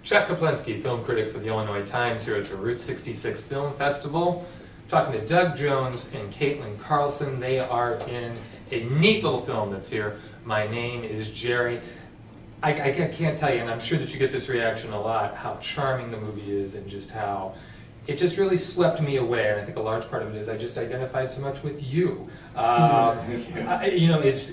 Chuck Koplinski, film critic for the Illinois Times, here at the Route 66 Film Festival. Talking to Doug Jones and Katlyn Carlson. They are in a neat little film that's here. My Name is Jerry. I can't tell you, and I'm sure that you get this reaction a lot, how charming the movie is and just how it just really swept me away. And I think a large part of it is I just identified so much with you. It's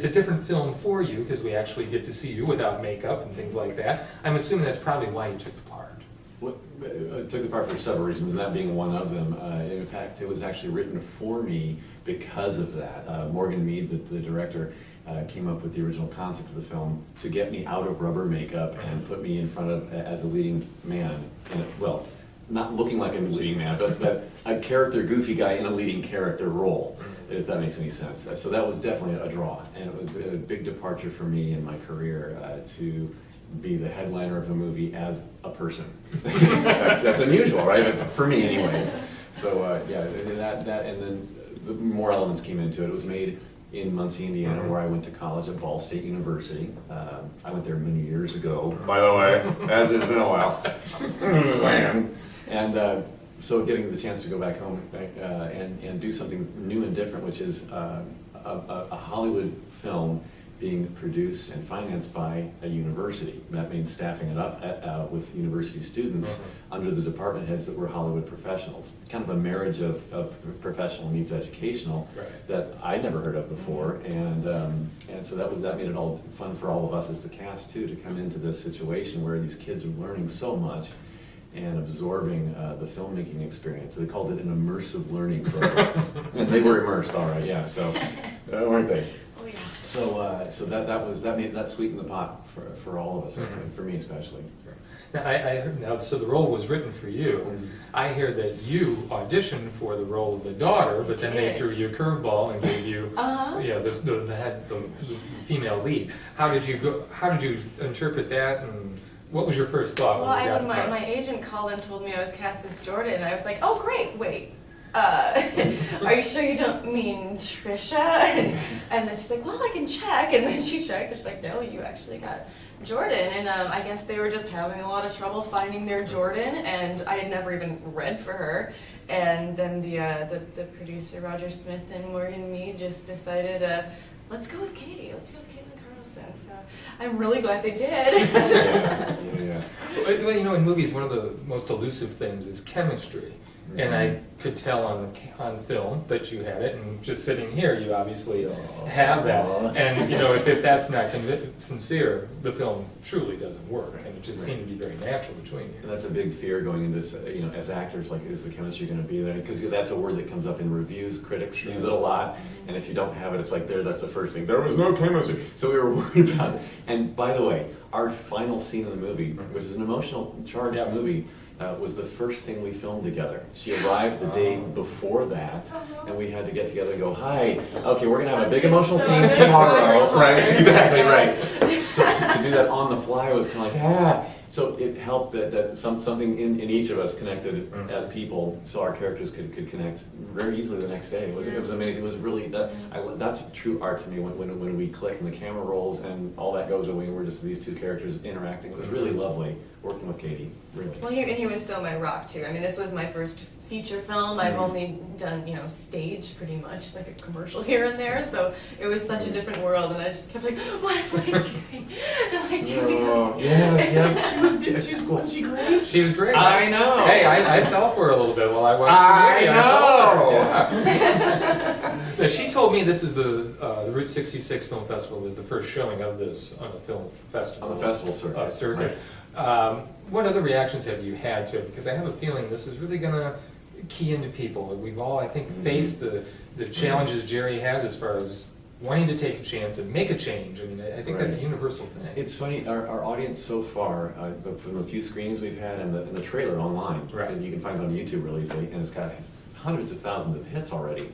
a different film for you because we actually get to see you without makeup and things like that. I'm assuming that's probably why you took the part. Well, I took the part for several reasons, and that being one of them. In fact, it was actually written for me because of that. Morgan Mead, the director, came up with the original concept of the film to get me out of rubber makeup and put me in front of, as a leading man, well, not looking like a leading man, but a character, goofy guy in a leading character role, if that makes any sense. So that was definitely a draw, and it was a big departure for me in my career to be the headliner of a movie as a person. that's unusual, right? But for me anyway. So yeah, that and then the more elements came into it. It was made in Muncie, Indiana, where I went to college at Ball State University. I went there many years ago, by the way, as it's been a while. And so getting the chance to go back home and do something new and different, which is a Hollywood film being produced and financed by a university. That means staffing it up with university students under the department heads that were Hollywood professionals. Kind of a marriage of professional meets educational that I'd never heard of before, and so that made it all fun for all of us as the cast too, to come into this situation where these kids are learning so much and absorbing the filmmaking experience. They called it an immersive learning program, and they were immersed, all right, yeah. So weren't they? So that sweetened the pot for all of us, for me especially. Now, I heard, so the role was written for you. I hear that you auditioned for the role of the daughter, but then they threw you a curveball and gave you, the female lead. How did you interpret that, and what was your first thought? Well, my agent called and told me I was cast as Jordan, and I was like, oh great, wait. Are you sure you don't mean Trisha? And then she's like, well, I can check. And then she checked, and she's like, no, you actually got Jordan. And I guess they were just having a lot of trouble finding their Jordan, and I had never even read for her. And then the producer, Roger Smith and Morgan Mead, just decided, let's go with Katie. Let's go with Katlyn Carlson. So I'm really glad they did. Yeah. Well, in movies, one of the most elusive things is chemistry. And I could tell on film that you had it, and just sitting here, you obviously have that. And if that's not sincere, the film truly doesn't work, and it just seemed to be very natural between you. And that's a big fear going into this, as actors, like, is the chemistry going to be there? Because that's a word that comes up in reviews. Critics use it a lot, and if you don't have it, it's like that's the first thing. There was no chemistry. So we were worried about it. And by the way, our final scene in the movie, which is an emotional charged movie, was the first thing we filmed together. She arrived the day before that, and we had to get together and go, hi, okay, we're going to have a big emotional scene tomorrow. Right, exactly, right. So to do that on the fly was kind of like, So it helped that something in each of us connected as people, so our characters could connect very easily the next day. It was amazing. It was really, that's true art to me when we click and the camera rolls and all that goes away and we're just these two characters interacting. It was really lovely working with Katie, really. Well, he was so my rock too. I mean, this was my first feature film. I've only done, stage pretty much, like a commercial here and there, so it was such a different world, and I just kept like, what am I doing? Am I doing Yeah. Was she great? She was great. I know. Hey, I fell for her a little bit while I watched the movie. Yeah. Now, she told me this is the Route 66 Film Festival was the first showing of this on the film festival. On the festival circuit. What other reactions have you had to it? Because I have a feeling this is really going to key into people. We've all, I think, faced the challenges Jerry has as far as wanting to take a chance and make a change. I mean, I think that's a universal thing. It's funny, our audience so far, from the few screenings we've had and the trailer online, and you can find it on YouTube really easily, and it's got hundreds of thousands of hits already.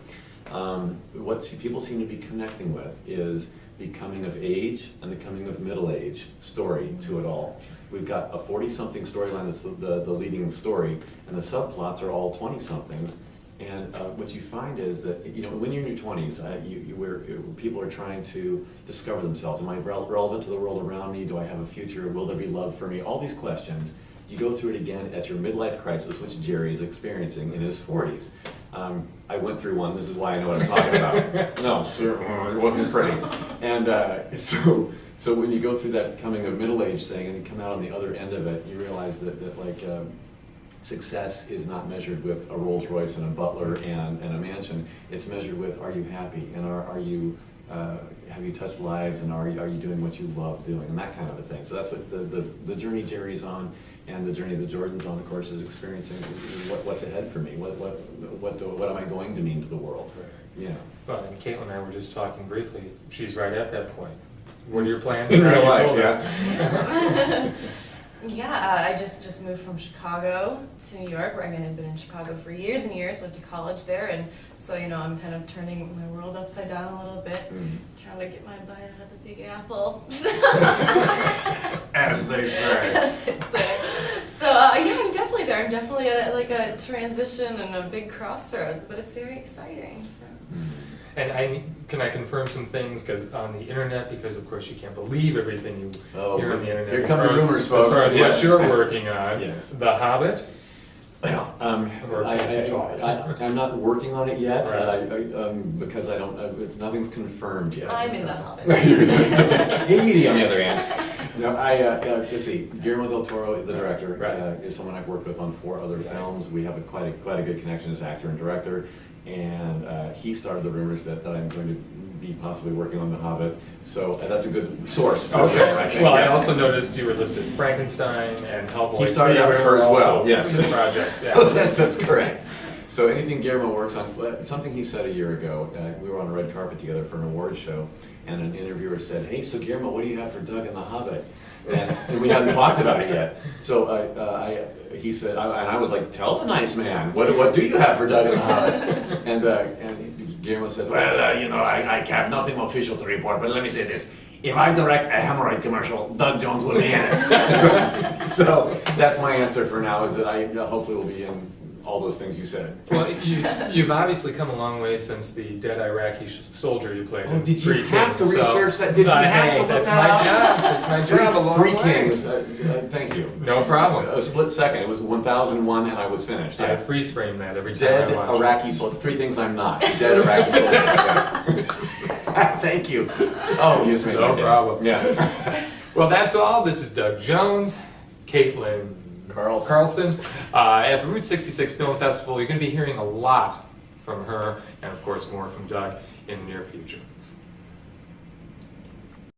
What people seem to be connecting with is the coming of age and the coming of middle age story to it all. We've got a 40-something storyline that's the leading story, and the subplots are all 20-somethings And what you find is that, you know, when you're in your 20s, people are trying to discover themselves. Am I relevant to the world around me? Do I have a future? Will there be love for me? All these questions. You go through it again at your midlife crisis, which Jerry is experiencing in his 40s. I went through one. This is why I know what I'm talking about. No, sir, it wasn't pretty. And so when you go through that coming of middle age thing and you come out on the other end of it, you realize that success is not measured with a Rolls Royce and a butler and a mansion. It's measured with, are you happy, and are you have you touched lives, and are you doing what you love doing, and that kind of a thing. So that's what the journey Jerry's on, and the journey that Jordan's on, of course, is experiencing what's ahead for me. What am I going to mean to the world? Yeah. Well, and Caitlin and I were just talking briefly. She's right at that point. What are your plans in real life? Yeah. Yeah, I just moved from Chicago to New York, where I had been in Chicago for years and years, went to college there, and so, you know, I'm kind of turning my world upside down a little bit, trying to get my bite out of the Big Apple. As they say. As they say. So, yeah, I'm definitely there. I'm definitely at like a transition and a big crossroads, but it's very exciting. So. And can I confirm some things, because on the internet, because of course you can't believe everything you hear on the internet. Here come the rumors, folks. As far as what you're working on, yes. The Hobbit. Well, I'm not working on it yet, right. Because I don't. Nothing's confirmed yet. I'm in the Hobbit. Haiti, on the other hand. No, let's see. Guillermo del Toro, the director, is someone I've worked with on 4 other films. We have quite a good connection as actor and director, and he started the rumors that I'm going to be possibly working on The Hobbit. So that's a good source. For okay. I think. Well, I also noticed you were listed Frankenstein and Hellboy. He started out her as well. Yes, projects. Yeah. that's correct. So anything Guillermo works on, something he said a year ago, we were on a red carpet together for an awards show, and an interviewer said, "Hey, so Guillermo, what do you have for Doug in The Hobbit?" And we hadn't talked about it yet. So he said, and I was like, "Tell the nice man, what do you have for Doug in The Hobbit?" And Guillermo said, "Well, you know, I have nothing official to report, but let me say this. If I direct a hemorrhoid commercial, Doug Jones will be in it." So that's my answer for now, is that I hopefully will be in all those things you said. Well, you've obviously come a long way since the dead Iraqi soldier you played. Did you Three have Kings, to research that? Did you have to look that's that my up? job. That's my job. A long Three way. Kings. Thank you. No problem. A split second. It was 1001, and I was finished. I Yeah. freeze frame that every time Dead I watch Iraqi soldier. 3 things I'm not. Dead Iraqi soldier. Yeah. Thank you. Oh, you just made No my day. problem. Yeah. Well, that's all. This is Doug Jones, Katlyn Carlson. At the Route 66 Film Festival, you're going to be hearing a lot from her, and of course more from Doug in the near future.